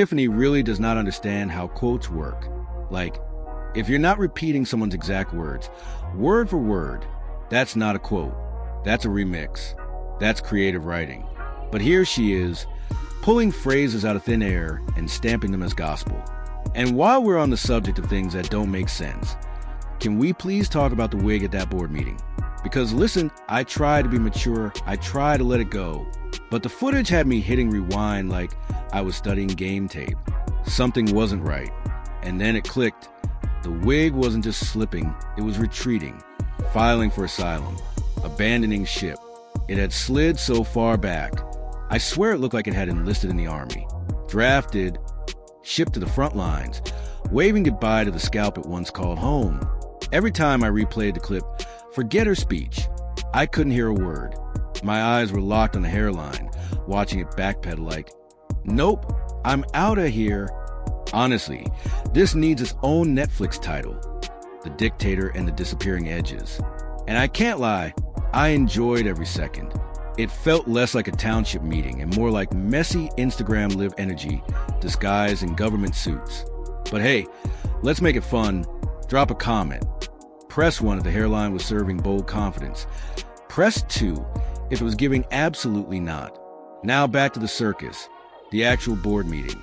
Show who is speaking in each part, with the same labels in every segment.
Speaker 1: Tiffany really does not understand how quotes work. Like, if you're not repeating someone's exact words, word for word, that's not a quote. That's a remix. That's creative writing. But here she is, pulling phrases out of thin air and stamping them as gospel. And while we're on the subject of things that don't make sense, can we please talk about the wig at that board meeting? Because listen, I try to be mature, I try to let it go, but the footage had me hitting rewind like I was studying game tape. Something wasn't right. And then it clicked. The wig wasn't just slipping, it was retreating, filing for asylum, abandoning ship. It had slid so far back. I swear it looked like it had enlisted in the army. Drafted, shipped to the front lines, waving goodbye to the scalp it once called home. Every time I replayed the clip, forget her speech. I couldn't hear a word. My eyes were locked on the hairline, watching it backpedal like, nope, I'm out of here. Honestly, this needs its own Netflix title, The Dictator and the Disappearing Edges. And I can't lie, I enjoyed every second. It felt less like a township meeting and more like messy Instagram live energy disguised in government suits. But hey, let's make it fun. Drop a comment. Press 1 if the hairline was serving bold confidence. Press 2 if it was giving absolutely not. Now back to the circus, the actual board meeting.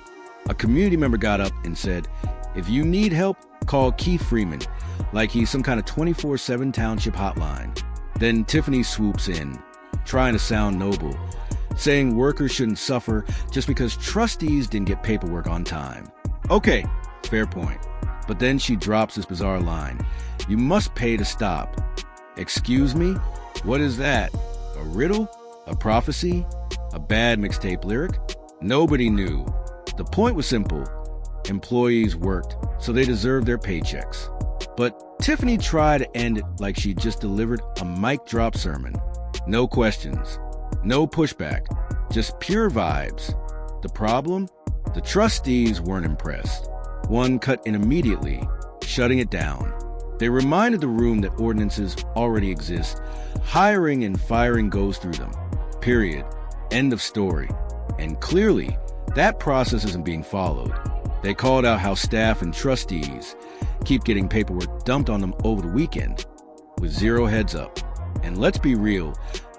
Speaker 1: A community member got up and said, if you need help, call Keith Freeman, like he's some kind of 24/7 township hotline. Then Tiffany swoops in, trying to sound noble, saying workers shouldn't suffer just because trustees didn't get paperwork on time. Okay, fair point. But then she drops this bizarre line. You must pay to stop. Excuse me? What is that? A riddle? A prophecy? A bad mixtape lyric? Nobody knew. The point was simple. Employees worked, so they deserved their paychecks. But Tiffany tried to end it like she just delivered a mic drop sermon. No questions, no pushback, just pure vibes. The problem? The trustees weren't impressed. One cut in immediately, shutting it down. They reminded the room that ordinances already exist. Hiring and firing goes through them. Period. End of story. And clearly, that process isn't being followed. They called out how staff and trustees keep getting paperwork dumped on them over the weekend with zero heads up. And let's be real,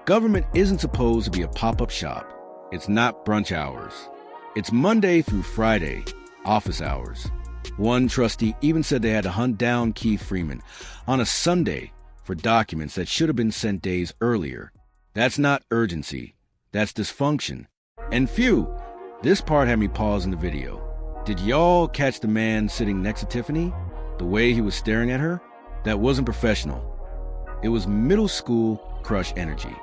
Speaker 1: government isn't supposed to be a pop-up shop. It's not brunch hours. It's Monday through Friday, office hours. One trustee even said they had to hunt down Keith Freeman on a Sunday for documents that should have been sent days earlier. That's not urgency. That's dysfunction. And phew, this part had me pause in the video. Did y'all catch the man sitting next to Tiffany? The way he was staring at her? That wasn't professional. It was middle school crush energy.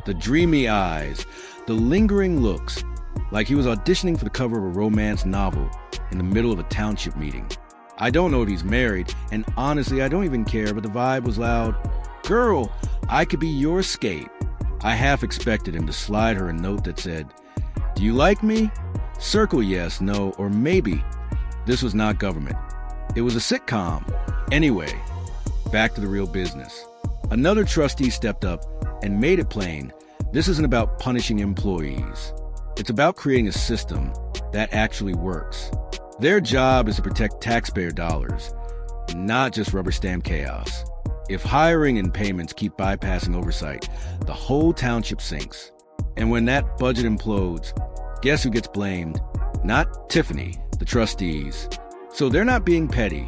Speaker 1: The dreamy eyes, the lingering looks, like he was auditioning for the cover of a romance novel in the middle of a township meeting. I don't know if he's married, and honestly, I don't even care, but the vibe was loud. Girl, I could be your escape. I half expected him to slide her a note that said, do you like me? Circle yes, no, or maybe. This was not government. It was a sitcom. Anyway, back to the real business. Another trustee stepped up and made it plain, this isn't about punishing employees. It's about creating a system that actually works. Their job is to protect taxpayer dollars, not just rubber stamp chaos. If hiring and payments keep bypassing oversight, the whole township sinks. And when that budget implodes, guess who gets blamed? Not Tiffany, the trustees. So they're not being petty.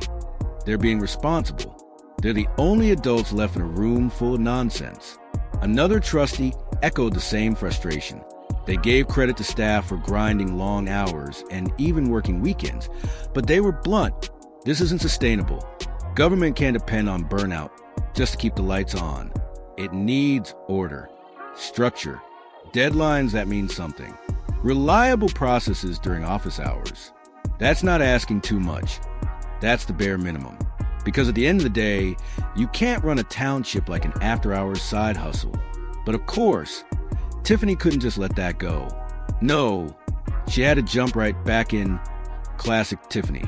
Speaker 1: They're being responsible. They're the only adults left in a room full of nonsense. Another trustee echoed the same frustration. They gave credit to staff for grinding long hours and even working weekends, but they were blunt. This isn't sustainable. Government can't depend on burnout just to keep the lights on. It needs order, structure, deadlines that mean something, reliable processes during office hours. That's not asking too much. That's the bare minimum. Because at the end of the day, you can't run a township like an after-hours side hustle. But of course, Tiffany couldn't just let that go. No, she had to jump right back in classic Tiffany,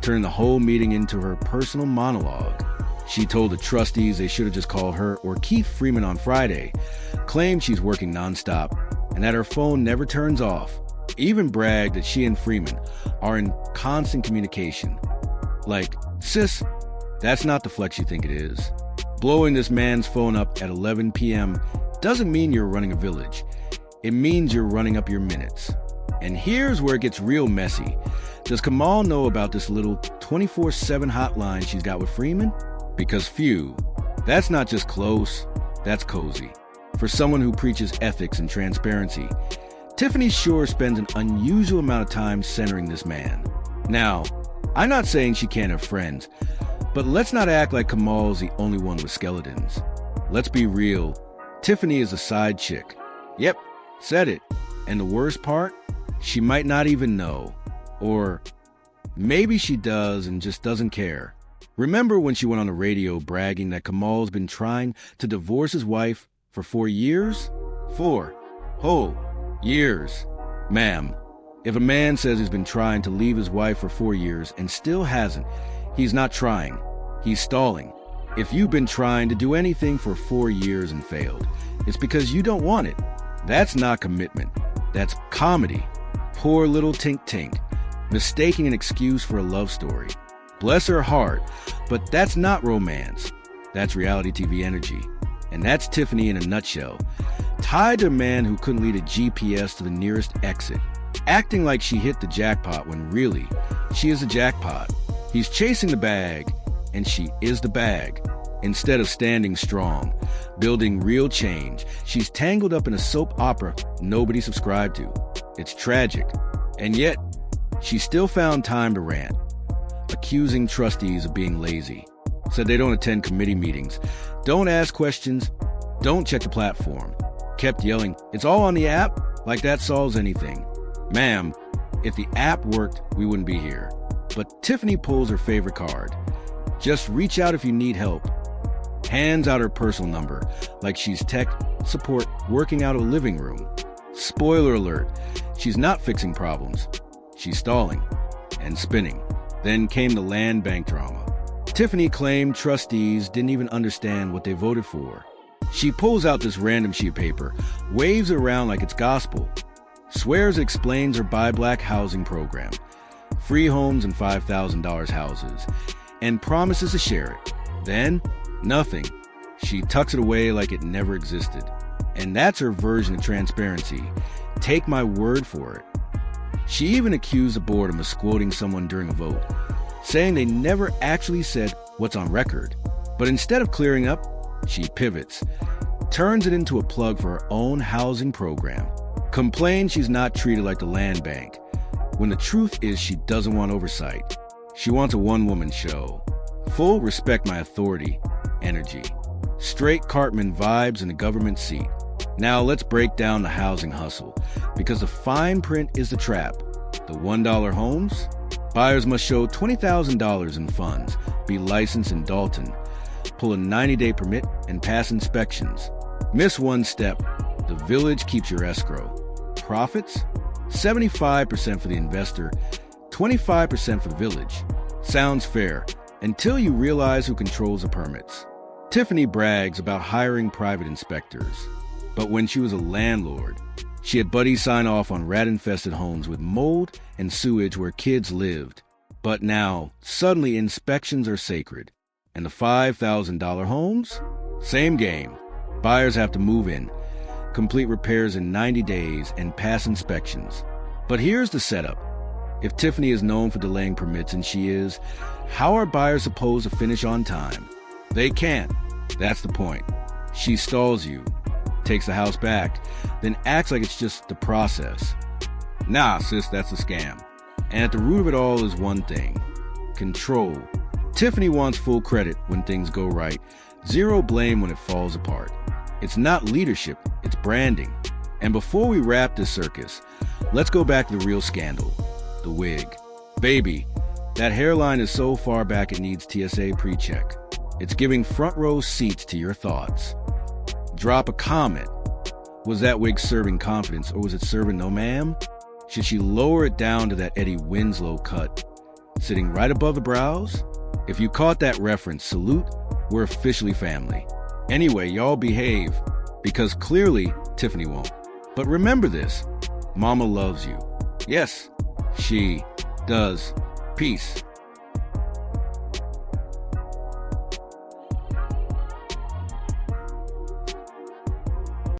Speaker 1: turn the whole meeting into her personal monologue. She told the trustees they should have just called her or Keith Freeman on Friday, claimed she's working nonstop, and that her phone never turns off, even bragged that she and Freeman are in constant communication. Like, sis, that's not the flex you think it is. Blowing this man's phone up at 11 p.m. doesn't mean you're running a village. It means you're running up your minutes. And here's where it gets real messy. Does Kamal know about this little 24/7 hotline she's got with Freeman? Because phew, that's not just close, that's cozy. For someone who preaches ethics and transparency, Tiffany sure spends an unusual amount of time centering this man. Now, I'm not saying she can't have friends, but let's not act like Kamal's the only one with skeletons. Let's be real, Tiffany is a side chick. Yep, said it. And the worst part? She might not even know. Or maybe she does and just doesn't care. Remember when she went on the radio bragging that Kamal's been trying to divorce his wife for 4 years? 4 whole years. Ma'am, if a man says he's been trying to leave his wife for 4 years and still hasn't, he's not trying. He's stalling. If you've been trying to do anything for 4 years and failed, it's because you don't want it. That's not commitment. That's comedy. Poor little Tink Tink, mistaking an excuse for a love story. Bless her heart, but that's not romance. That's reality TV energy. And that's Tiffany in a nutshell. Tied to a man who couldn't lead a GPS to the nearest exit. Acting like she hit the jackpot when really, she is a jackpot. He's chasing the bag, and she is the bag. Instead of standing strong, building real change, she's tangled up in a soap opera nobody subscribed to. It's tragic. And yet, she still found time to rant, accusing trustees of being lazy. Said they don't attend committee meetings, don't ask questions, don't check the platform. Kept yelling, it's all on the app, like that solves anything. Ma'am, if the app worked, we wouldn't be here. But Tiffany pulls her favorite card. Just reach out if you need help. Hands out her personal number, like she's tech support working out a living room. Spoiler alert, she's not fixing problems. She's stalling and spinning. Then came the land bank drama. Tiffany claimed trustees didn't even understand what they voted for. She pulls out this random sheet of paper, waves it around like it's gospel, swears it explains her Buy Black housing program, free homes and $5,000 houses, and promises to share it. Then, nothing. She tucks it away like it never existed. And that's her version of transparency. Take my word for it. She even accused the board of misquoting someone during a vote, saying they never actually said what's on record. But instead of clearing up, she pivots, turns it into a plug for her own housing program, complains she's not treated like the land bank, when the truth is she doesn't want oversight. She wants a one-woman show. Full respect my authority energy. Straight Cartman vibes in the government seat. Now let's break down the housing hustle, because the fine print is the trap. The $1 homes? Buyers must show $20,000 in funds, be licensed in Dalton, pull a 90-day permit, and pass inspections. Miss one step, the village keeps your escrow. Profits? 75% for the investor, 25% for the village. Sounds fair, until you realize who controls the permits. Tiffany brags about hiring private inspectors. But when she was a landlord, she had buddies sign off on rat-infested homes with mold and sewage where kids lived. But now, suddenly inspections are sacred. And the $5,000 homes? Same game. Buyers have to move in, complete repairs in 90 days, and pass inspections. But here's the setup. If Tiffany is known for delaying permits, and she is, how are buyers supposed to finish on time? They can't. That's the point. She stalls you, takes the house back, then acts like it's just the process. Nah, sis, that's a scam. And at the root of it all is one thing: control. Tiffany wants full credit when things go right, zero blame when it falls apart. It's not leadership, it's branding. And before we wrap this circus, let's go back to the real scandal, the wig. Baby, that hairline is so far back it needs TSA pre-check. It's giving front row seats to your thoughts. Drop a comment. Was that wig serving confidence, or was it serving no ma'am? Should she lower it down to that Eddie Winslow cut, sitting right above the brows? If you caught that reference, salute, we're officially family. Anyway, y'all behave, because clearly Tiffany won't. But remember this, Mama loves you. Yes, she does. Peace.